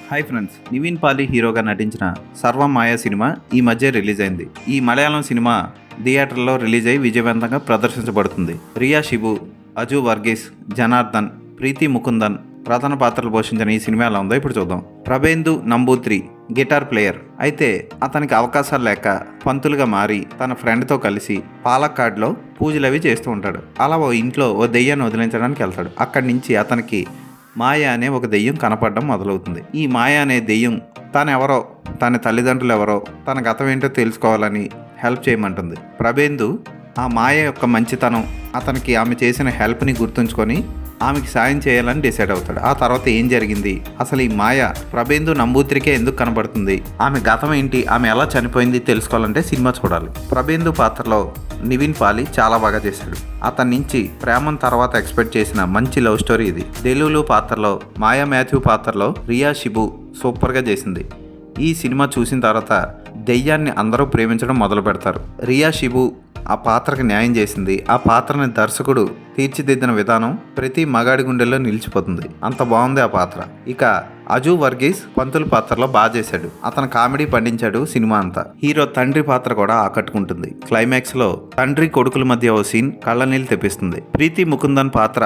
Hi friends, Nivin పాలి హీరోగా నటించిన సర్వమాయ సినిమా ఈ మధ్య రిలీజ్ అయింది. ఈ మలయాళం సినిమా థియేటర్లో రిలీజ్ అయి విజయవంతంగా ప్రదర్శించబడుతుంది. రియా షిబు, అజు వర్గీస్, జనార్దన్, ప్రీతి ముకుందన్ ప్రధాన పాత్రలు పోషించిన ఈ సినిమా ఎలా ఉందో ఇప్పుడు చూద్దాం. Prabhendu Namboothiri guitar player. అయితే అతనికి అవకాశాలు లేక పంతులుగా మారి తన ఫ్రెండ్తో కలిసి పాలక్కాడ్లో పూజలు చేస్తూ ఉంటాడు. అలా ఓ ఇంట్లో ఓ దెయ్యాన్ని వదిలించడానికి వెళ్తాడు. అక్కడి నుంచి అతనికి మాయ అనే ఒక దెయ్యం కనపడడం మొదలవుతుంది. ఈ మాయ అనే దెయ్యం తానెవరో, తన తల్లిదండ్రులు ఎవరో, తన గతం ఏంటో తెలుసుకోవాలని హెల్ప్ చేయమంటుంది. ప్రభేందు ఆ మాయ యొక్క మంచితనం, అతనికి ఆమె చేసిన హెల్ప్ని గుర్తుంచుకొని ఆమెకి సాయం చేయాలని డిసైడ్ అవుతాడు. ఆ తర్వాత ఏం జరిగింది, అసలు ఈ మాయ ప్రభేందు నంబూత్రికే ఎందుకు కనబడుతుంది, ఆమె గతం ఏంటి, ఆమె ఎలా చనిపోయింది తెలుసుకోవాలంటే సినిమా చూడాలి. ప్రభేందు పాత్రలో నివిన్ పాలి చాలా బాగా చేశాడు. అతని నుంచి ప్రేమం తర్వాత ఎక్స్పెక్ట్ చేసిన మంచి లవ్ స్టోరీ ఇది. డెలులు పాత్రలో మాయా మాథ్యూ పాత్రలో రియా షిబు సూపర్గా చేసింది. ఈ సినిమా చూసిన తర్వాత దెయ్యాన్ని అందరూ ప్రేమించడం మొదలు పెడతారు. రియా షిబు ఆ పాత్రకు న్యాయం చేసింది. ఆ పాత్రని దర్శకుడు తీర్చిదిద్దిన విధానం ప్రతి మగాడి గుండెల్లో నిలిచిపోతుంది. అంత బాగుంది ఆ పాత్ర. ఇక అజు వర్గీస్ పంతుల పాత్రలో బాగా చేశాడు. అతను కామెడీ పండించాడు సినిమా అంతా. హీరో తండ్రి పాత్ర కూడా ఆకట్టుకుంటుంది. క్లైమాక్స్ లో తండ్రి కొడుకుల మధ్య ఓ సీన్ కళ్ళనీళ్ళు తెప్పిస్తుంది. ప్రీతి ముకుందన్ పాత్ర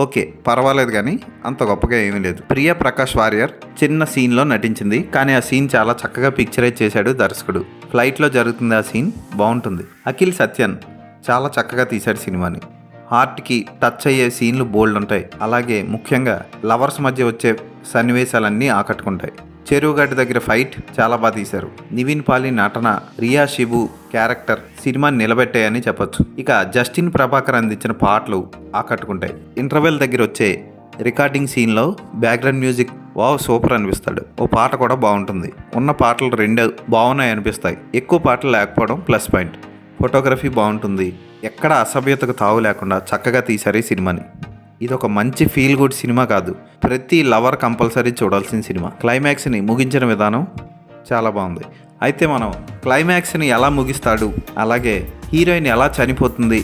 ఓకే, పర్వాలేదు, కానీ అంత గొప్పగా ఏమీ లేదు. ప్రియా ప్రకాష్ వారియర్ చిన్న సీన్ లో నటించింది, కానీ ఆ సీన్ చాలా చక్కగా పిక్చరైజ్ చేశాడు దర్శకుడు. ఫ్లైట్ లో జరుగుతుంది ఆ సీన్, బాగుంటుంది. అఖిల్ సత్యన్ చాలా చక్కగా తీశాడు సినిమాని. హార్ట్కి టచ్ అయ్యే సీన్లు బోల్డ్ ఉంటాయి. అలాగే ముఖ్యంగా లవర్స్ మధ్య వచ్చే సన్నివేశాలన్నీ ఆకట్టుకుంటాయి. చెరువుగడ్డ దగ్గర ఫైట్ చాలా బాగా తీశారు. నివిన్ పాలి నటన, రియా షిబు క్యారెక్టర్ సినిమాని నిలబెట్టాయని చెప్పొచ్చు. ఇక జస్టిన్ ప్రభాకర్ అందించిన పాటలు ఆకట్టుకుంటాయి. ఇంటర్వెల్ దగ్గర వచ్చే రికార్డింగ్ సీన్లో బ్యాక్గ్రౌండ్ మ్యూజిక్ వావ్ సూపర్ అనిపిస్తాడు. ఓ పాట కూడా బాగుంటుంది. ఉన్న పాటలు రెండు బాగున్నాయి అనిపిస్తాయి. ఎక్కువ పాటలు లేకపోవడం ప్లస్ పాయింట్. ఫోటోగ్రఫీ బాగుంటుంది. ఎక్కడ అసభ్యతకు తావు లేకుండా చక్కగా తీశారు ఈ సినిమాని. ఇది ఒక మంచి ఫీల్ గుడ్ సినిమా కాదు, ప్రతి లవర్ కంపల్సరీ చూడాల్సిన సినిమా. క్లైమాక్స్ని ముగించిన విధానం చాలా బాగుంది. అయితే మనం క్లైమాక్స్ని ఎలా ముగిస్తాడు, అలాగే హీరోయిన్ ఎలా చనిపోతుంది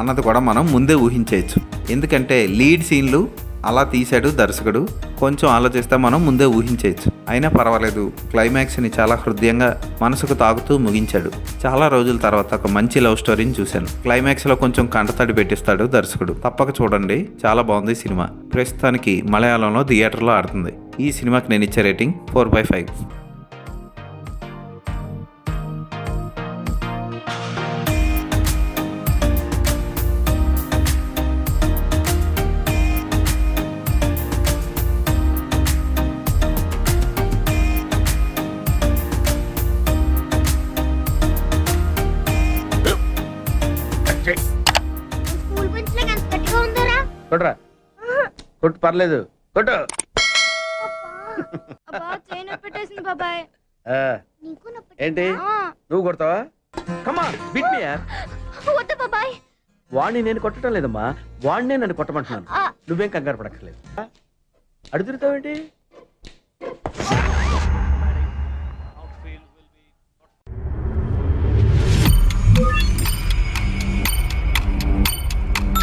అన్నది కూడా మనం ముందే ఊహించేయచ్చు. ఎందుకంటే లీడ్ సీన్లు అలా తీశాడు దర్శకుడు. కొంచెం ఆలోచిస్తే మనం ముందే ఊహించేయచ్చు. అయినా పర్వాలేదు, క్లైమాక్స్ని చాలా హృదయంగా మనసుకు తాగుతూ ముగించాడు. చాలా రోజుల తర్వాత ఒక మంచి లవ్ స్టోరీని చూశాను. క్లైమాక్స్లో కొంచెం కంటతడి పెట్టిస్తాడు దర్శకుడు. తప్పక చూడండి, చాలా బాగుంది సినిమా. ప్రస్తుతానికి మలయాళంలో థియేటర్లో ఆడుతుంది. ఈ సినిమాకి నేను ఇచ్చే రేటింగ్ 4/5. స్కూల్ బెంచ్ లో ఎంత గట్టిగా ఉందరా? కొట్రా, కొట్టు, పర్లేదు, కొట్టు. అబ్బా చైన్ పెట్టేసింది బాబాయ్. ఆ, నీకు నొప్పి ఏంటి నువ్వు కొడతావా? కమా బిట్ మీ యార్. వద్దు బాబాయ్. వాణ్ణి నేను కొట్టడం లేదమ్మా, వాణ్ణే నన్ను కొట్టమంటున్నాను. ఆ. నువ్వేం కంగారు పడక్కర్లేదు. అడుగుతావేంటి?